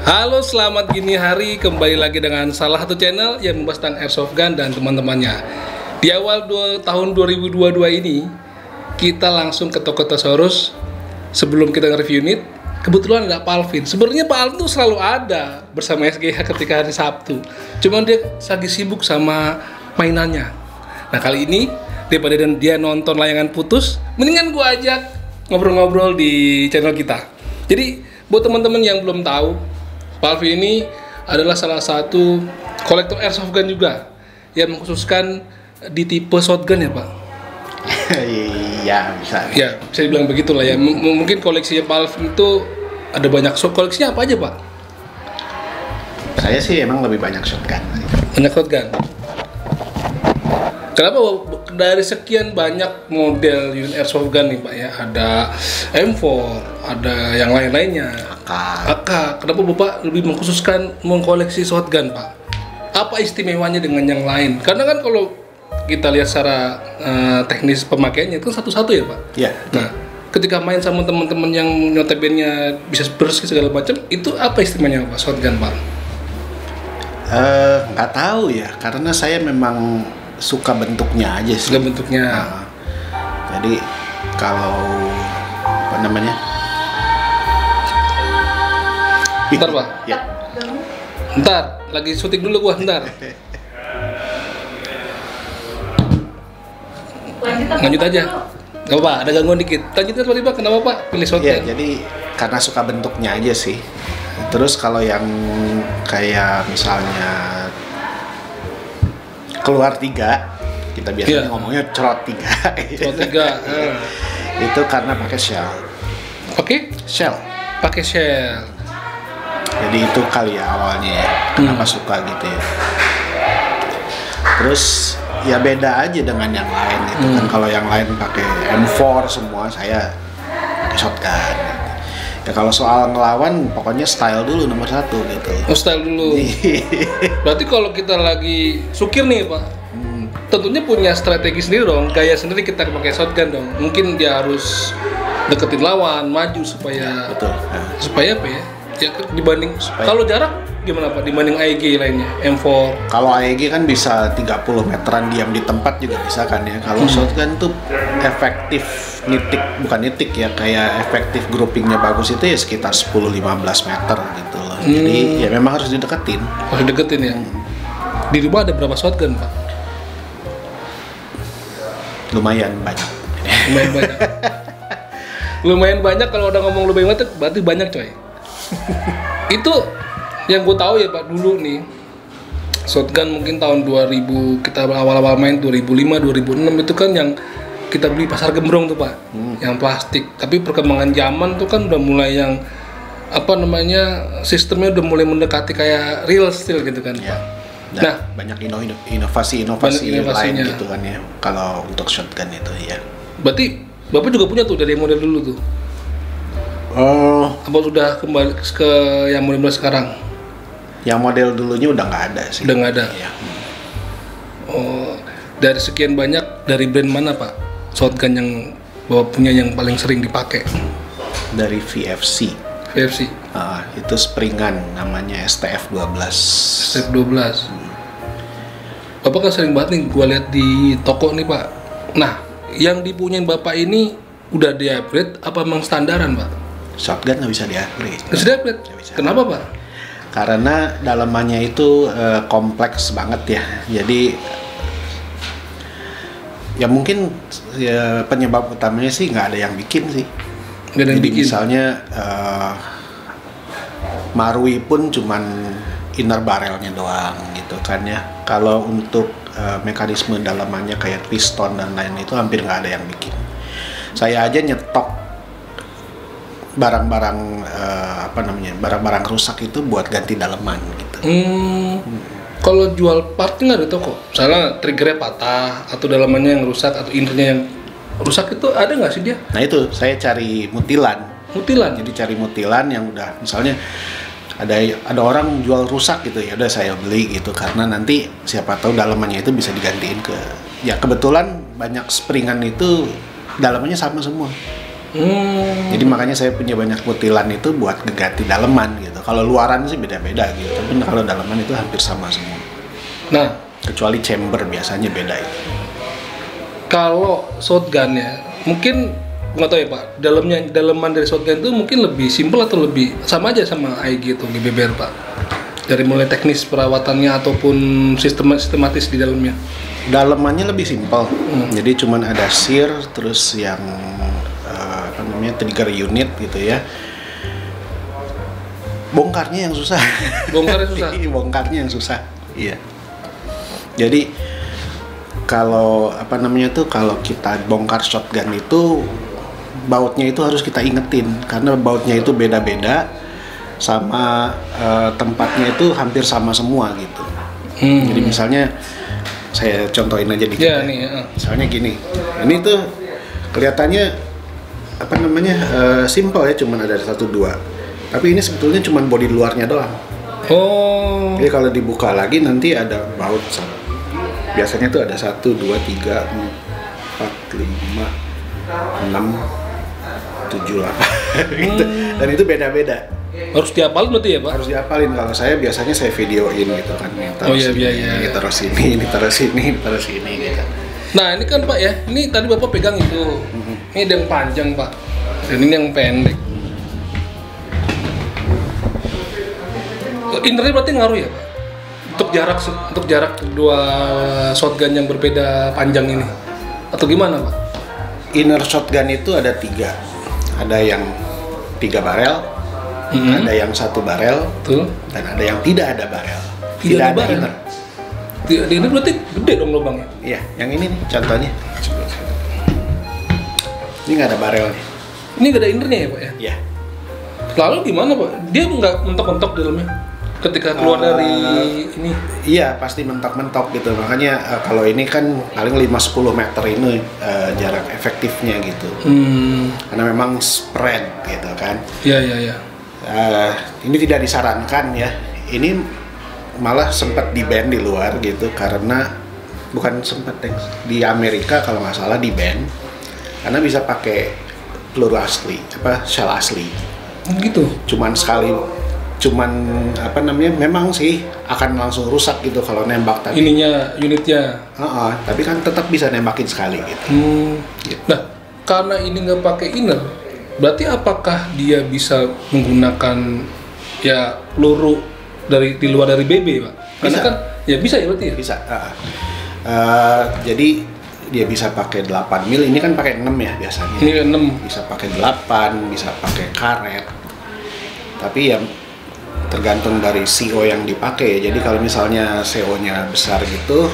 Halo, selamat gini hari, kembali lagi dengan salah satu channel yang membahas tentang airsoft gun dan teman-temannya. Di awal tahun 2022 ini, kita langsung ke toko Tosaurus. Sebelum kita nge-review unit, kebetulan ada Pak Alvin. Sebenarnya Pak Alvin tuh selalu ada bersama SGH ketika hari Sabtu. Cuman dia lagi sibuk sama mainannya. Nah kali ini, daripada dia nonton layangan putus, mendingan gua ajak ngobrol-ngobrol di channel kita. Jadi, buat teman-teman yang belum tahu, Pak Alvin ini adalah salah satu kolektor airsoft gun juga yang mengkhususkan di tipe shotgun ya Pak? Iya, bisa. Ya, bisa dibilang begitulah ya. Mungkin koleksinya Pak Alvin itu ada banyak. Koleksinya apa aja Pak? Saya sih emang lebih banyak shotgun. Banyak shotgun. Kenapa dari sekian banyak model unit airsoft gun nih Pak ya? Ada M4, ada yang lain-lainnya. AK. Kenapa Bapak lebih mengkhususkan mengkoleksi shotgun Pak? Apa istimewanya dengan yang lain? Karena kan kalau kita lihat secara teknis pemakaiannya itu satu-satu ya Pak? Iya. Nah, ketika main sama teman-teman yang notabene bisa bersih segala macam, itu apa istimewanya Pak shotgun Pak? Nggak tahu ya, karena saya memang suka bentuknya aja sih. Suka bentuknya. Jadi kalau apa namanya? Bentar Pak. Ya. Bentar, lagi syuting dulu gua, bentar. Lanjut aja. Gak apa-apa, ada gangguan dikit. Lanjutkan tadi Pak, kenapa Pak pilih shotgun? Ya, jadi karena suka bentuknya aja sih. Terus kalau yang kayak misalnya keluar 3, kita biasanya ngomongnya cerot 3. Cerot 3. Itu karena pakai shell. Oke? Shell. Pakai shell. Jadi itu kali ya awalnya ya, kenapa suka gitu ya. Terus ya beda aja dengan yang lain gitu kan. Kalau yang lain pakai M4 semua, saya pakai shotgun. Ya kalau soal ngelawan pokoknya style dulu nomor 1 gitu. Oh, style dulu. Berarti kalau kita lagi sukir nih Pak, tentunya punya strategi sendiri dong, gaya sendiri kita pakai shotgun dong. Mungkin dia harus deketin lawan, maju supaya Betul. supaya apa ya? Ya dibanding kalau jarak gimana Pak dibanding AEG lainnya, M4? Kalau AEG kan bisa 30 meteran diam di tempat juga bisa kan ya. Kalau shotgun tuh efektif bukan nitik ya, kayak efektif groupingnya bagus itu ya sekitar 10-15 meter gitu loh. Jadi ya memang harus dideketin. Harus deketin ya. Di rumah ada berapa shotgun Pak? Lumayan banyak. Lumayan banyak. Lumayan banyak, kalau udah ngomong lumayan banyak berarti banyak coy. Itu yang gue tahu ya Pak, dulu nih shotgun mungkin tahun 2000 kita awal-awal main 2005 2006 itu kan yang kita beli pasar gembrong tuh Pak, yang plastik. Tapi perkembangan zaman tuh kan udah mulai yang apa namanya, sistemnya udah mulai mendekati kayak real steel gitu kan Ya. Pak. Nah, banyak inovasi lain gitu kan ya kalau untuk shotgun itu ya. Berarti Bapak juga punya tuh dari model dulu tuh? Apa sudah kembali ke yang model sekarang? Yang model dulunya udah nggak ada sih. Udah nggak ada? Ya. Oh, dari sekian banyak, dari brand mana Pak shotgun yang Bapak punya yang paling sering dipakai? Dari VFC. VFC? Itu springan namanya STF 12. Step 12. Bapak kan sering banget nih gua lihat di toko nih Pak. Nah, yang dipunyain Bapak ini udah di-upgrade apa memang standaran Pak? Shotgun nggak bisa di-upgrade. Bisa di-upgrade? Kenapa Pak? Karena dalamannya itu kompleks banget ya. Jadi ya mungkin ya, penyebab utamanya sih nggak ada yang bikin sih. Nggak ada yang Jadi bikin. misalnya Marui pun cuman inner barrelnya doang gitu kan ya. Kalau untuk mekanisme dalamannya kayak piston dan lain itu hampir nggak ada yang bikin. Saya aja nyetok barang-barang barang-barang rusak itu buat ganti daleman gitu. Kalau jual partnya nggak ada toko? Misalnya triggernya patah atau dalamannya yang rusak atau innernya yang rusak, itu ada nggak sih dia? Nah itu saya cari mutilan. Mutilan? Jadi cari mutilan yang udah misalnya ada orang jual rusak gitu, ya udah saya beli gitu karena nanti siapa tahu dalamannya itu bisa digantiin ke, ya kebetulan banyak springan itu dalamannya sama semua. Jadi makanya saya punya banyak mutilan itu buat ganti daleman gitu. Kalau luaran sih beda-beda gitu, tapi kalau dalaman itu hampir sama semua. Nah, Kecuali chamber biasanya beda itu. kalau shotgun ya, mungkin nggak tahu ya Pak, daleman dari shotgun itu mungkin lebih simpel atau lebih sama aja sama AEG itu GBBR Pak? Dari mulai teknis perawatannya ataupun sistematis di dalamnya. Dalemannya lebih simpel, jadi cuman ada sear, terus yang trigger unit gitu ya. Bongkarnya yang susah. Bongkarnya susah. Bongkarnya yang susah. Iya. Jadi kalau kalau kita bongkar shotgun itu bautnya itu harus kita ingetin karena bautnya itu beda-beda sama tempatnya itu hampir sama semua gitu. Jadi misalnya saya contohin aja dikit. Ya, nih, Misalnya gini. Ini tuh kelihatannya simple ya, cuman ada 1, 2. Tapi ini sebetulnya cuman bodi luarnya doang. Oh. Jadi kalau dibuka lagi nanti ada baut. Biasanya tuh ada 1, 2, 3, 4, 5, 6, 7, 8 gitu. Dan itu beda-beda. Harus diapalin berarti ya Pak? Harus diapalin. Kalau saya biasanya saya videoin gitu kan. Ini taruh sini, ini taruh sini, ini taruh sini gitu. Nah ini kan Pak ya, ini tadi Bapak pegang itu. Ini ada yang panjang Pak, dan ini yang pendek. Innernya berarti ngaruh ya Pak? Untuk jarak kedua shotgun yang berbeda panjang ini, atau gimana Pak? Inner shotgun itu ada 3. Ada yang 3 barel, ada yang 1 barel, Betul. dan ada yang tidak ada barel. Tidak ada barel? inner. Ini berarti gede dong lubangnya? Iya, yang ini nih contohnya. Ini nggak ada barel nih. Ini nggak ada innernya ya Pak ya? Iya. Lalu gimana Pak? Dia nggak mentok-mentok di dalamnya? Ketika keluar dari ini? Iya, pasti mentok-mentok gitu. Makanya kalau ini kan paling 5-10 meter ini jarak efektifnya gitu. Karena memang spread gitu kan. Iya. Ini tidak disarankan ya. Ini malah sempat di-ban di luar gitu karena bukan sempat di Amerika kalau nggak salah di-ban karena bisa pakai peluru asli, shell asli. Gitu. Memang sih akan langsung rusak gitu kalau nembak tadi. Unitnya. Tapi kan tetap bisa nembakin sekali gitu. Gitu. Nah, karena ini nggak pakai inner, berarti apakah dia bisa menggunakan ya peluru di luar dari BB Pak? Karena Bisa. kan ya bisa ya berarti ya. Bisa. Jadi dia bisa pakai 8 mil. Ini kan pakai 6 ya biasanya. Ini 6. Bisa pakai 8, bisa pakai karet. Tapi ya tergantung dari CO yang dipakai. Jadi kalau misalnya CO-nya besar gitu,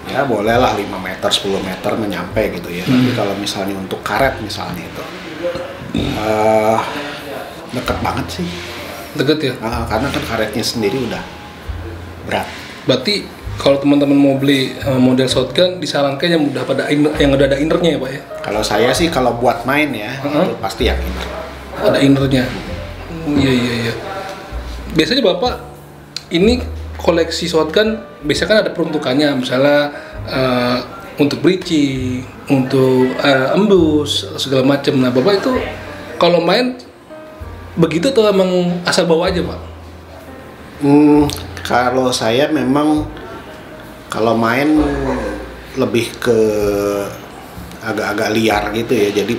ya bolehlah 5 meter, 10 meter menyampai gitu ya. Tapi kalau misalnya untuk karet misalnya itu deket banget sih. Deket ya? Karena kan karetnya sendiri udah berat. Berarti kalau teman-teman mau beli model shotgun disarankan yang udah ada innernya ya Pak ya? Kalau saya sih kalau buat main ya, itu pasti yang inner. Ada innernya. Iya. Biasanya Bapak ini koleksi shotgun biasanya kan ada peruntukannya, misalnya untuk breaching, untuk embus segala macam. Nah Bapak itu kalau main begitu atau emang asal bawa aja Pak? Kalau saya memang kalau main lebih ke agak-agak liar gitu ya, jadi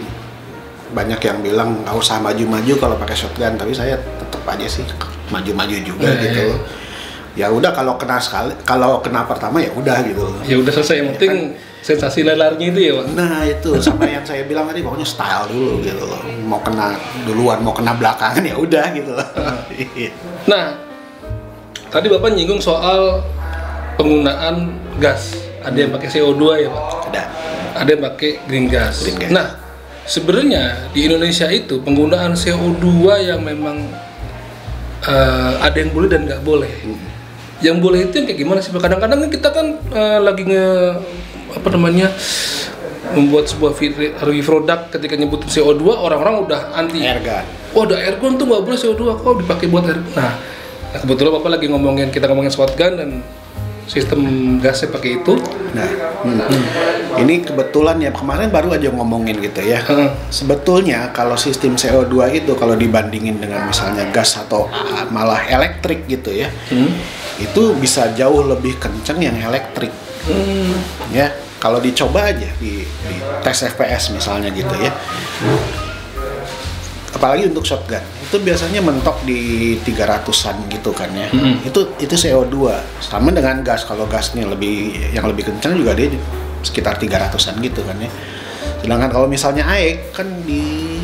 banyak yang bilang nggak usah maju-maju kalau pakai shotgun, tapi saya tetap aja sih maju-maju juga gitu. Ya udah kalau kena pertama ya udah gitu. Ya udah selesai, yang penting sensasi lelarnya itu ya Pak. Nah itu sama yang saya bilang tadi, pokoknya style dulu gitu loh. Mau kena duluan, mau kena belakangan ya udah gitu loh. Nah, tadi Bapak nyinggung soal penggunaan gas. Ada yang pakai CO2 ya Pak? Ada yang pakai green gas. Nah, sebenarnya di Indonesia itu penggunaan CO2 yang memang ada yang boleh dan nggak boleh. Yang boleh itu yang kayak gimana sih? Kadang-kadang kita kan lagi membuat sebuah review produk, ketika nyebutin CO2 orang-orang udah anti. Airgun. Ada airgun tuh nggak boleh CO2, kok dipakai buat airgun. Nah, kebetulan Bapak lagi kita ngomongin shotgun dan sistem gasnya pakai itu. Nah, ini kebetulan ya kemarin baru aja ngomongin gitu ya. Sebetulnya kalau sistem CO2 itu kalau dibandingin dengan misalnya gas atau malah elektrik gitu ya, itu bisa jauh lebih kenceng yang elektrik. Ya, kalau dicoba aja di tes FPS misalnya gitu ya. Apalagi untuk shotgun itu biasanya mentok di 300-an gitu kan ya. Itu CO2 sama dengan gas. Kalau gasnya yang lebih kencang juga dia sekitar 300-an gitu kan ya. Sedangkan kalau misalnya AEK kan di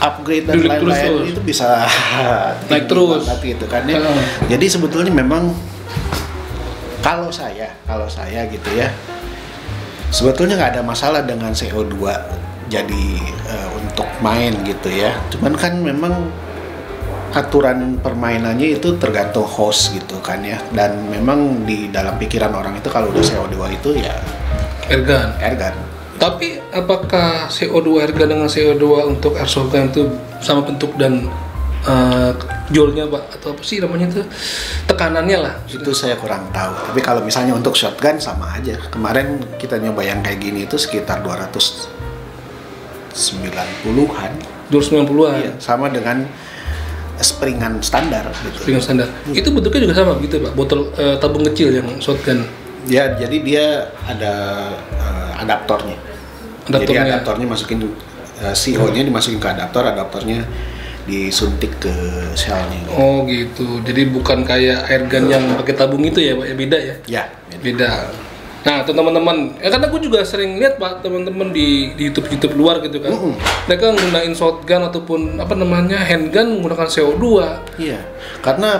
upgrade dan lain-lain itu bisa naik terus gitu kan ya. Jadi sebetulnya memang kalau saya gitu ya, sebetulnya nggak ada masalah dengan CO2 jadi untuk main gitu ya. Cuman kan memang aturan permainannya itu tergantung host gitu kan ya. Dan memang di dalam pikiran orang itu kalau udah CO2 itu ya airgun. Tapi apakah CO2 airgun dengan CO2 untuk airsoft gun itu sama bentuk dan joule-nya Pak? Atau apa sih namanya itu? Tekanannya lah. Itu saya kurang tahu. Tapi kalau misalnya untuk shotgun sama aja. Kemarin kita nyoba yang kayak gini itu sekitar 290-an. 290-an. Iya, sama dengan springan standar gitu. Springan standar. Itu bentuknya juga sama gitu Pak. Botol tabung kecil yang shotgun. Ya, jadi dia ada adaptornya. Jadi adaptornya masukin CO-nya dimasukin ke adaptornya disuntik ke shellnya. Oh gitu. Jadi bukan kayak airgun yang pakai tabung itu ya Pak, ya beda ya? Ya, beda. Nah, teman-teman, karena aku juga sering lihat Pak teman-teman di YouTube luar gitu kan. Mereka menggunakan shotgun ataupun apa namanya handgun menggunakan CO2. Iya. Karena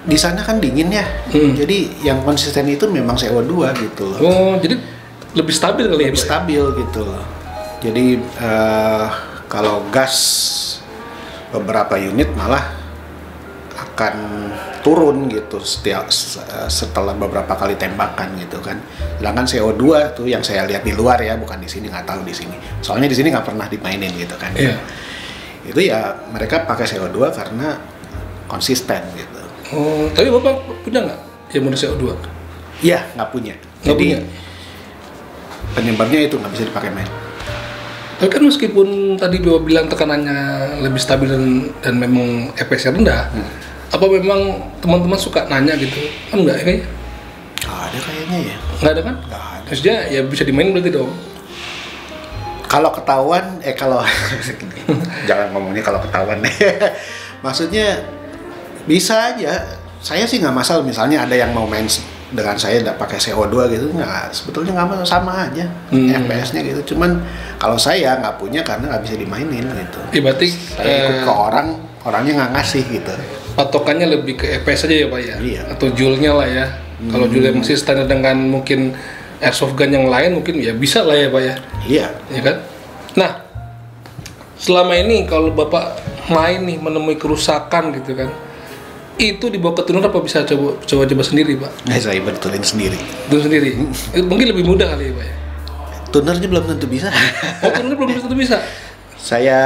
di sana kan dingin ya. Jadi yang konsisten itu memang CO2 gitu loh. Oh, jadi lebih stabil kali ya? Lebih stabil gitu loh. Jadi kalau gas beberapa unit malah akan turun gitu setelah beberapa kali tembakan gitu kan. Sedangkan CO2 tuh yang saya lihat di luar ya, bukan di sini, nggak tahu di sini. Soalnya di sini nggak pernah dimainin gitu kan. Iya. Itu ya mereka pakai CO2 karena konsisten gitu. Oh, tapi Bapak punya nggak yang mode CO2? Iya, nggak punya. Nggak punya. Penyebabnya itu nggak bisa dipakai main. Tapi kan meskipun tadi Bapak bilang tekanannya lebih stabil dan memang FPS-nya rendah, apa memang teman-teman suka nanya gitu? Kan enggak ya kayaknya? Nggak ada kayaknya ya. Nggak ada kan? Nggak ada. Maksudnya ya bisa dimainin berarti dong? Kalau ketahuan, kalau jangan ngomongnya kalau ketahuan. Maksudnya bisa aja. Saya sih nggak masalah misalnya ada yang mau main dengan saya tidak pakai CO2 gitu, nggak, sebetulnya nggak masalah, sama aja FPS-nya gitu. Cuman kalau saya nggak punya karena nggak bisa dimainin gitu. Ya, berarti saya ikut ke orangnya nggak ngasih gitu. Patokannya lebih ke FPS aja ya Pak ya? Iya. Atau joule-nya lah ya. Kalau joule masih standar dengan mungkin airsoft gun yang lain mungkin ya bisa lah ya Pak ya? Iya. Ya kan? Nah, selama ini kalau Bapak main nih menemui kerusakan gitu kan, itu dibawa ke tuner apa bisa coba sendiri Pak? Saya betulin sendiri. Itu sendiri? Mungkin lebih mudah kali ya Pak ya? Tunernya belum tentu bisa. Oh, tunernya belum tentu bisa? Saya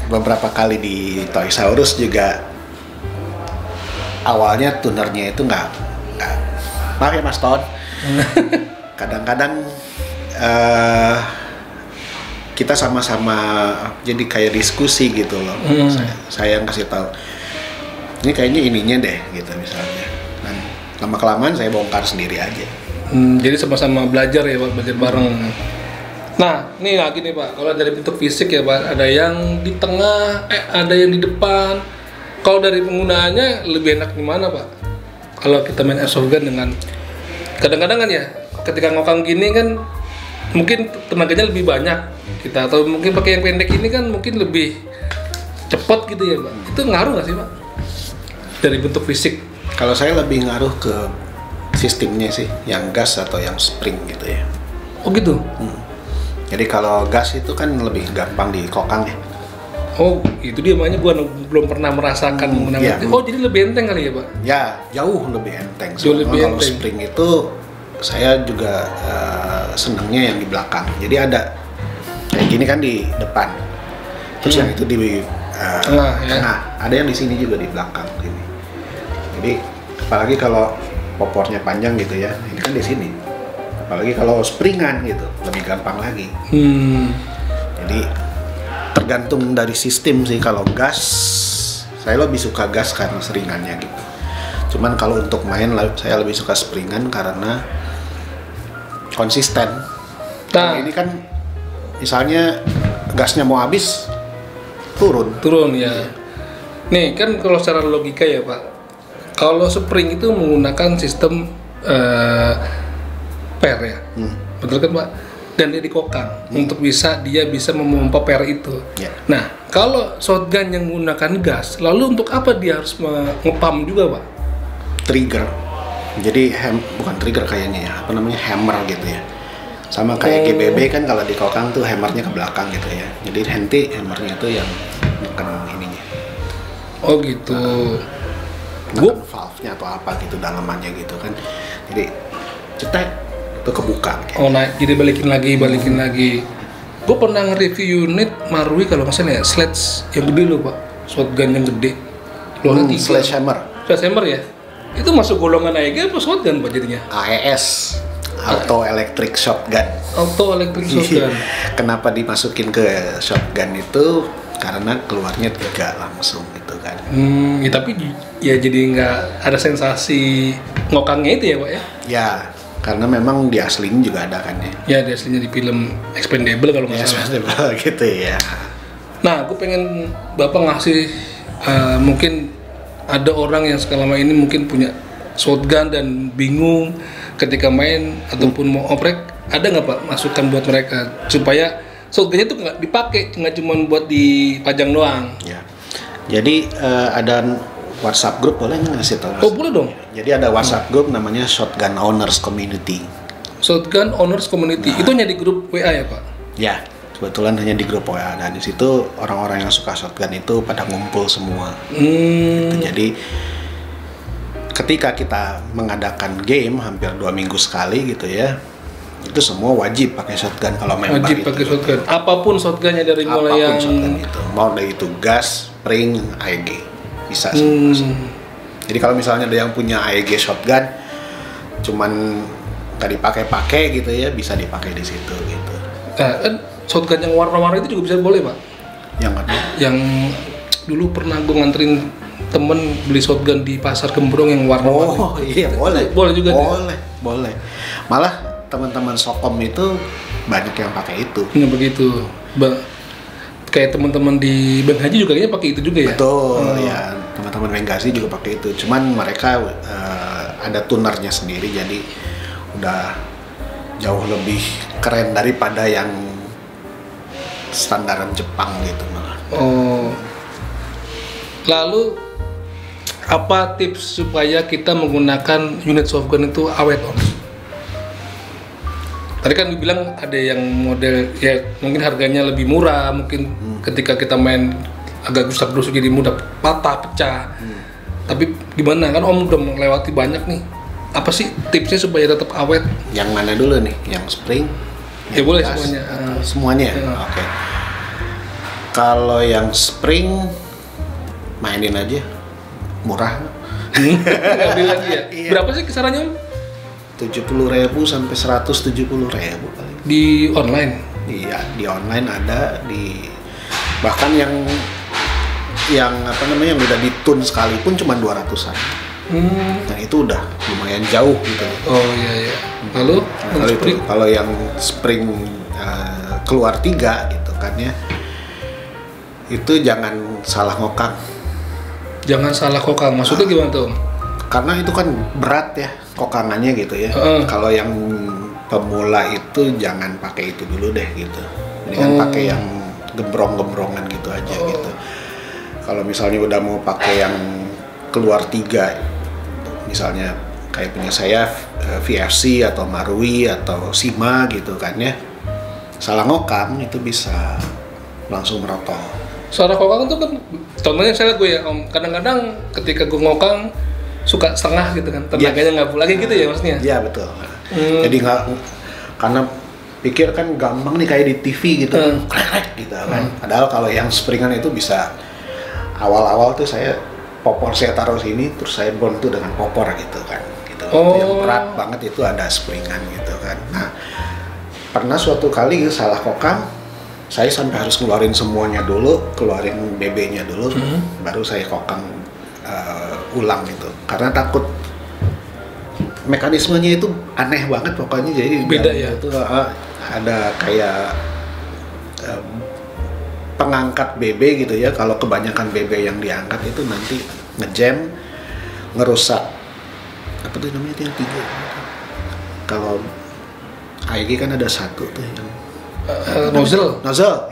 beberapa kali di Toysaurus juga awalnya tunernya itu nggak maaf ya Mas Ton. Kadang-kadang kita sama-sama jadi kayak diskusi gitu loh. Saya yang kasih tahu, ini kayaknya ininya deh gitu misalnya. Dan lama-kelamaan saya bongkar sendiri aja. Jadi sama-sama belajar ya Pak, belajar bareng. Nah, ini lagi nih Pak, kalau dari bentuk fisik ya Pak, ada yang di tengah, ada yang di depan. Kalau dari penggunaannya lebih enak di mana Pak? Kalau kita main airsoft gun dengan kadang-kadang kan ya, ketika ngokang gini kan mungkin tenaganya lebih banyak kita, atau mungkin pakai yang pendek ini kan mungkin lebih cepat gitu ya Pak. Itu ngaruh nggak sih Pak? Dari bentuk fisik? Kalau saya lebih ngaruh ke sistemnya sih, yang gas atau yang spring gitu ya. Oh gitu? Jadi kalau gas itu kan lebih gampang dikokang ya. Oh, itu dia makanya gua belum pernah merasakan menggunakan. Oh, jadi lebih enteng kali ya Pak? Ya, jauh lebih enteng. Jauh lebih kalau enteng. Spring itu saya juga senengnya yang di belakang. Jadi ada kayak gini kan di depan, terus yang itu di tengah, ya. Ada yang di sini juga di belakang gini. Jadi apalagi kalau popornya panjang gitu ya. Ini kan di sini. Apalagi kalau springan gitu, lebih gampang lagi. Jadi tergantung dari sistem sih. Kalau gas, saya lebih suka gas karena seringannya gitu. Cuman kalau untuk main, saya lebih suka springan karena konsisten. Nah, ini kan misalnya gasnya mau habis, turun ya. Nih kan kalau secara logika ya Pak, kalau spring itu menggunakan sistem per ya, betul kan Pak? Dan dia dikokang untuk dia bisa memompa per itu. Nah, kalau shotgun yang menggunakan gas, lalu untuk apa dia harus ngepam juga Pak? Trigger. Jadi bukan trigger kayaknya ya, apa namanya, hammer gitu ya. Sama kayak GBB kan kalau dikokang tuh hammernya ke belakang gitu ya. Jadi henti hammernya itu yang neken ininya. Oh gitu. Neken valve-nya atau apa gitu dalamannya gitu kan. Jadi cetek itu kebuka. Gitu. Oh naik, jadi balikin lagi. Gue pernah nge-review unit Marui kalau nggak salah ya, sledge yang gede loh Pak, shotgun yang gede. Sledgehammer ya. Itu masuk golongan AEG apa shotgun Pak jadinya? AES. Auto Electric Shotgun. Kenapa dimasukin ke shotgun itu? Karena keluarnya 3 langsung gitu kan. Ya, tapi ya jadi nggak ada sensasi ngokangnya itu ya Pak ya? Ya, karena memang di aslinya juga ada kan ya. Ya di aslinya di film Expendable kalau nggak salah. Expendable gitu ya. Nah, aku pengen Bapak ngasih mungkin ada orang yang selama ini mungkin punya shotgun dan bingung ketika main ataupun mau oprek, ada nggak Pak masukan buat mereka supaya shotgunnya itu nggak dipakai, nggak cuma buat dipajang doang? Ya. Jadi ada WhatsApp group, boleh ngasih tahu? Oh boleh dong. Jadi ada WhatsApp group namanya Shotgun Owners Community. Shotgun Owners Community itu hanya di grup WA ya Pak? Ya, kebetulan hanya di grup WA. Dan di situ orang-orang yang suka shotgun itu pada ngumpul semua. Gitu. Jadi ketika kita mengadakan game hampir 2 minggu sekali gitu ya, itu semua wajib pakai shotgun kalau member wajib pakai shotgun. Apapun shotgunnya dari mulai yang itu, mau dari itu gas, spring, AEG bisa semua. Jadi kalau misalnya ada yang punya AEG shotgun, cuman nggak dipakai-pakai gitu ya, bisa dipakai di situ gitu. Nah, kan shotgun yang warna-warna itu juga bisa boleh Pak? Yang mana? Yang dulu pernah gue nganterin temen beli shotgun di pasar Gembrong yang warna-warni. Oh iya, boleh. Boleh juga. Boleh. Malah teman-teman Sokom itu banyak yang pakai itu. Nggak begitu. Kayak teman-teman di Bank Haji juga kayaknya pakai itu juga ya. Betul, ya. Teman-teman Bengkasi juga pakai itu. Cuman mereka ada tunernya sendiri, jadi udah jauh lebih keren daripada yang standaran Jepang gitu malah. Oh. Lalu apa tips supaya kita menggunakan unit shotgun itu awet Om? Tadi kan dibilang ada yang model ya mungkin harganya lebih murah, mungkin ketika kita main agak rusak-rusuk jadi mudah patah, pecah. Tapi gimana kan Om udah melewati banyak nih. Apa sih tipsnya supaya tetap awet? Yang mana dulu nih? Yang spring? Ya boleh gas, semuanya. Semuanya? Oke. Kalau yang spring mainin aja, murah. Ambil lagi ya. Iya. Berapa sih kisarannya Om? 70.000 sampai 170.000 paling. Di online? Iya, di online ada, bahkan yang apa namanya yang udah ditune sekalipun cuma 200-an. Nah itu udah lumayan jauh gitu. Oh iya. Lalu kalau yang spring keluar 3 gitu kan ya, itu jangan salah ngokang. Jangan salah kokang, maksudnya gimana tuh? Karena itu kan berat ya kokangannya gitu ya. Kalau yang pemula itu jangan pakai itu dulu deh gitu. Mendingan pakai yang gembrong-gembrongan gitu aja gitu. Kalau misalnya udah mau pakai yang keluar 3, misalnya kayak punya saya VFC atau Marui atau Sima gitu kan ya, salah ngokang itu bisa langsung merotol. Salah kokang itu kan, contohnya saya gue ya Om, kadang-kadang ketika gue ngokang suka setengah gitu kan, tenaganya nggak full lagi gitu ya maksudnya? Iya betul. Jadi nggak, karena pikir kan gampang nih kayak di TV gitu, krek gitu kan. Padahal kalau yang springan itu bisa, awal-awal tuh popor saya taruh sini, terus saya bantu dengan popor gitu kan, gitu. Yang berat banget itu ada springan gitu kan. Nah, pernah suatu kali salah kokang, saya sampai harus ngeluarin semuanya dulu, keluarin BB-nya dulu, baru saya kokang ulang gitu. Karena takut mekanismenya itu aneh banget pokoknya, jadi beda ya. Itu ada kayak pengangkat BB gitu ya. Kalau kebanyakan BB yang diangkat itu nanti ngejam, ngerusak apa tuh namanya itu yang 3. Kalau AEG kan ada 1 tuh yang nozzle,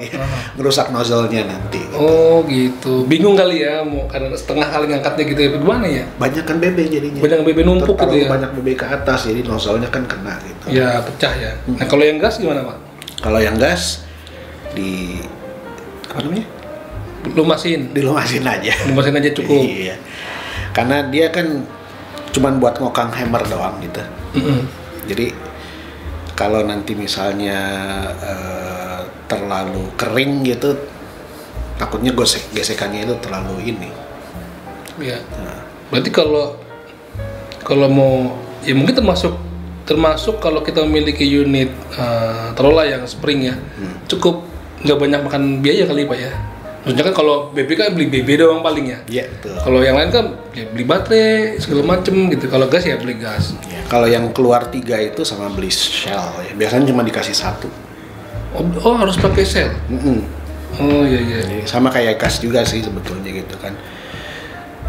ya. Ngerusak nozzle-nya nanti gitu. Oh gitu, bingung kali ya, mau karena setengah kali ngangkatnya gitu ya, gimana ya? Banyak kan BB jadinya, banyak BB numpuk gitu ya, banyak BB ke atas, jadi nozzle-nya kan kena gitu ya, pecah ya. Nah kalau yang gas gimana Pak? Kalau yang gas di apa namanya? Dilumasin aja. Lumasin aja cukup. Iya. Karena dia kan cuman buat ngokang hammer doang gitu. Jadi kalau nanti misalnya terlalu kering gitu, takutnya gesekannya itu terlalu ini. Iya. Nah. Berarti kalau mau, ya mungkin termasuk kalau kita memiliki unit Taruhlah yang spring ya, cukup nggak banyak makan biaya kali Pak ya. Maksudnya kan kalau BB kan beli BB doang paling ya. Iya, betul. Kalau yang lain kan ya beli baterai segala macem gitu. Kalau gas ya beli gas. Ya, kalau yang keluar 3 itu sama beli shell ya. Biasanya cuma dikasih 1. Oh harus pakai shell. Oh iya. Jadi, sama kayak gas juga sih sebetulnya gitu kan.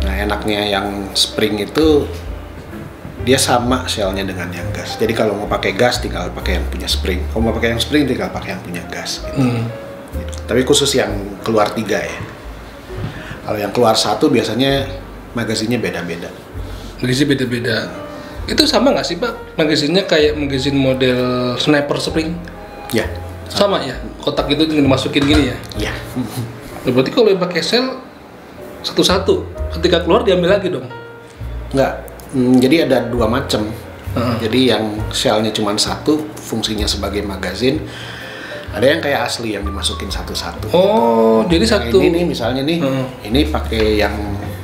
Nah enaknya yang spring itu dia sama shellnya dengan yang gas. Jadi kalau mau pakai gas tinggal pakai yang punya spring. Kalau mau pakai yang spring tinggal pakai yang punya gas. Gitu. Tapi khusus yang keluar 3 ya. Kalau yang keluar 1 biasanya magazinnya beda-beda. Magazin beda-beda. Itu sama nggak sih Pak? Magazinnya kayak magazin model sniper spring? Ya. Sama ya. Kotak itu dimasukin gini ya? Iya. Berarti kalau yang pakai shell satu-satu, ketika keluar diambil lagi dong? Enggak. Jadi ada 2 macam. Jadi yang shellnya cuma 1, fungsinya sebagai magazin. Ada yang kayak asli yang dimasukin satu-satu. Oh, jadi yang satu. Ini nih misalnya nih, ini pakai yang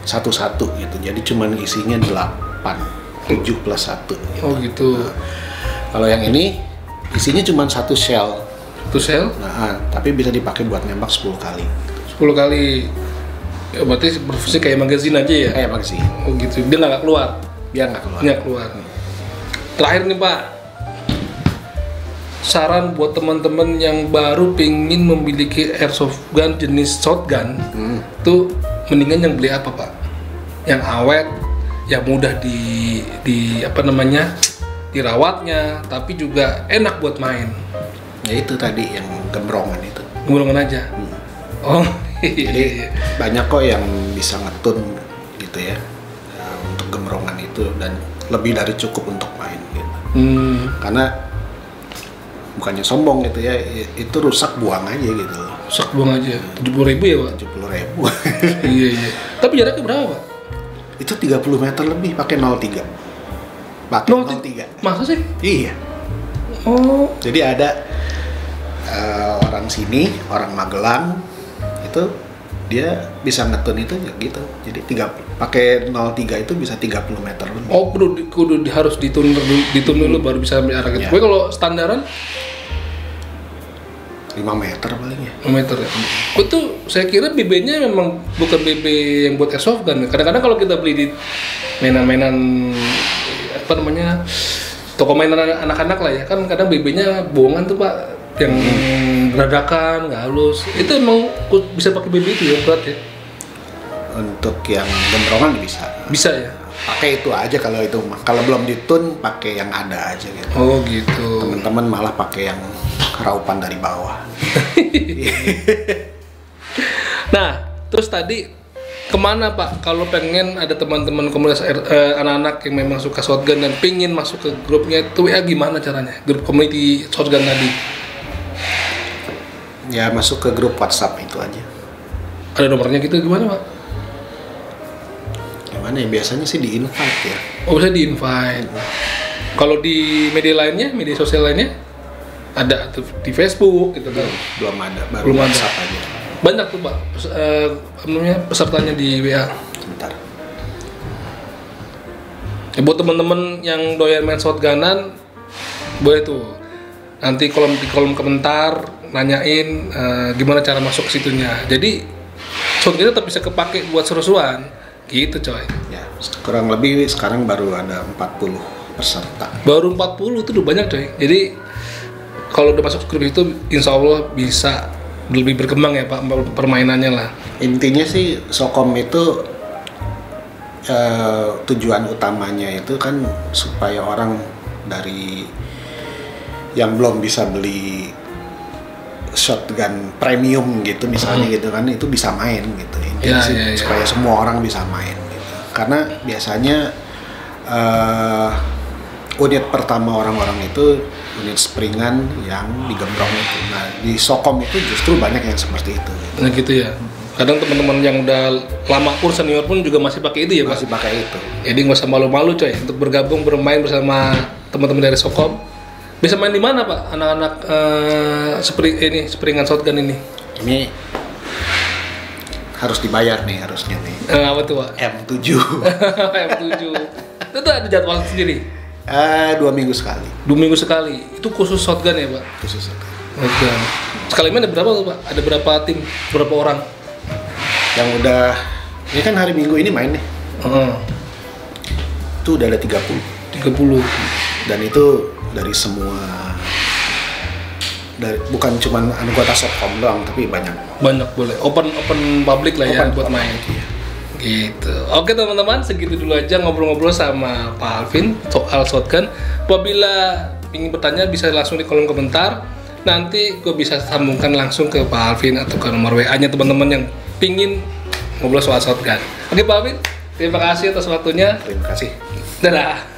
satu-satu gitu. Jadi cuman isinya 8, 7 plus 1. Gitu. Oh gitu. Nah, kalau yang ini isinya cuma 1 shell. 1 shell? Nah, tapi bisa dipakai buat nembak 10 kali. 10 kali. Ya, berarti berfungsi kayak magazin aja ya? Kayak magazin. Oh gitu. Dia nggak keluar? Dia nggak keluar. Nggak keluar. Terakhir nih Pak, saran buat teman-teman yang baru pingin memiliki airsoft gun jenis shotgun, tuh mendingan yang beli apa Pak? Yang awet, yang mudah di apa namanya dirawatnya, tapi juga enak buat main. Ya itu tadi yang gembrongan itu. Gembrongan aja. Oh Jadi banyak kok yang bisa ngetun gitu ya untuk gembrongan itu, dan lebih dari cukup untuk main gitu. Karena bukannya sombong gitu ya, itu rusak buang aja gitu. Rusak buang aja. 70.000 ya Pak? 70.000. Iya. Tapi jaraknya berapa Pak? Itu 30 meter lebih pakai 03. Pakai 03. Masa sih? Iya. Oh. Jadi ada orang sini, orang Magelang itu dia bisa ngetun itu ya gitu. Jadi pakai 03 itu bisa 30 meter lebih. Oh, kudu harus ditun dulu baru bisa ambil arah gitu. Ya. Kalau standaran 5 meter paling ya. 5 meter ya. Itu saya kira BB-nya memang bukan BB yang buat airsoft gun. Kadang-kadang kalau kita beli di mainan-mainan apa namanya, toko mainan anak-anak lah ya, kan kadang BB-nya bohongan tuh Pak, yang beradakan, nggak halus. Itu emang bisa pakai BB itu ya, berat ya? Untuk yang gembrongan bisa. Bisa ya? Pakai itu aja kalau itu mah. Kalau belum ditun pakai yang ada aja gitu. Oh gitu. Teman-teman malah pakai yang raupan dari bawah. Nah, terus tadi kemana Pak? Kalau pengen ada teman-teman komunitas anak-anak yang memang suka shotgun dan pingin masuk ke grupnya itu ya gimana caranya? Grup community shotgun tadi? Ya masuk ke grup WhatsApp itu aja. Ada nomornya gitu gimana Pak? Gimana ya? Biasanya sih di-invite ya. Oh bisa di-invite. Kalau di media lainnya, media sosial lainnya? Ada tuh di Facebook gitu kan? Belum ada, baru Belum ada. WhatsApp aja. Banyak tuh Pak, pesertanya di WA. Sebentar. Ya, buat temen-temen yang doyan main shotgunan, boleh tuh nanti di kolom komentar nanyain gimana cara masuk ke situnya. Jadi shotgun tetap bisa kepake buat seru-seruan gitu coy. Ya, kurang lebih sekarang baru ada 40 peserta. Baru 40 itu udah banyak coy. Jadi kalau udah masuk grup itu insya Allah bisa lebih berkembang ya Pak permainannya lah. Intinya sih Sokom itu tujuan utamanya itu kan supaya orang dari yang belum bisa beli shotgun premium gitu misalnya gitu kan, itu bisa main gitu. Intinya sih supaya semua orang bisa main gitu. Karena biasanya unit pertama orang-orang itu unit springan yang digembrong itu. Nah di Sokom itu justru banyak yang seperti itu. Nah gitu ya. Kadang teman-teman yang udah lama pun senior pun juga masih pakai itu ya Pak? Masih pakai itu. Jadi nggak usah malu-malu coy untuk bergabung bermain bersama teman-teman dari Sokom. Bisa main di mana Pak anak-anak springan shotgun ini? Ini harus dibayar nih harusnya nih. Apa tuh Pak? M7. M7. Itu ada jadwal sendiri? 2 minggu sekali. 2 minggu sekali. Itu khusus shotgun ya Pak? Khusus shotgun. Shotgun. Sekali main ada berapa tuh Pak? Ada berapa tim? Berapa orang? Yang udah, ini kan hari Minggu ini main nih. Itu udah ada 30. Dan itu dari semua, bukan cuma anggota Sokom doang, tapi banyak boleh. Open public lah ya buat main. Iya. Gitu. Oke teman-teman, segitu dulu aja ngobrol-ngobrol sama Pak Alvin soal shotgun. Apabila ingin bertanya bisa langsung di kolom komentar. Nanti gue bisa sambungkan langsung ke Pak Alvin atau ke nomor WA-nya teman-teman yang pingin ngobrol soal shotgun. Oke Pak Alvin, terima kasih atas waktunya. Terima kasih. Dadah.